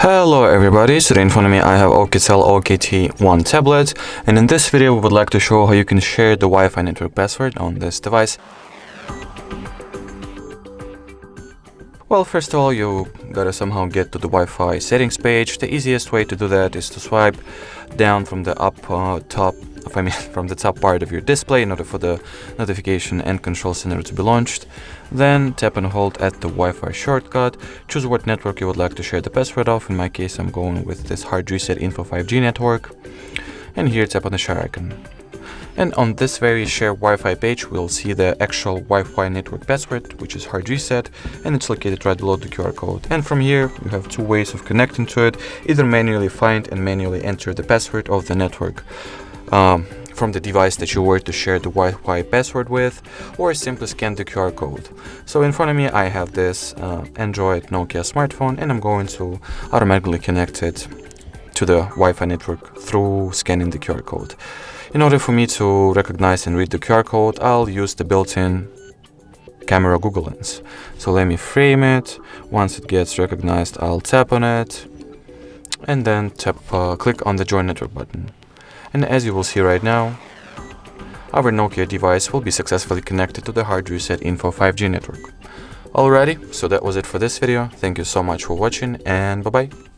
Hello everybody, today in front of me I have Oukitel OKT1 tablet, and in this video we would like to show how you can share the Wi-Fi network password on this device. Well, first of all, you gotta somehow get to the Wi-Fi settings page. The easiest way to do that is to swipe down from the from the top part of your display in order for the notification and control center to be launched. Then tap and hold at the Wi-Fi shortcut, choose what network you would like to share the password of. In my case, I'm going with this HardReset.Info 5G network, and here tap on the share icon. And on this very share Wi-Fi page, we'll see the actual Wi-Fi network password, which is hard reset, and it's located right below the QR code. And from here, you have two ways of connecting to it: either manually find and manually enter the password of the network from the device that you were to share the Wi-Fi password with, or simply scan the QR code. So in front of me, I have this Android Nokia smartphone, and I'm going to automatically connect it to the Wi-Fi network through scanning the QR code. In order for me to recognize and read the QR code, I'll use the built-in camera Google Lens. So let me frame it. Once it gets recognized, I'll tap on it, and then click on the Join Network button. And as you will see right now, our Nokia device will be successfully connected to the HardReset.Info 5G network. Alrighty, so that was it for this video. Thank you so much for watching, and bye-bye.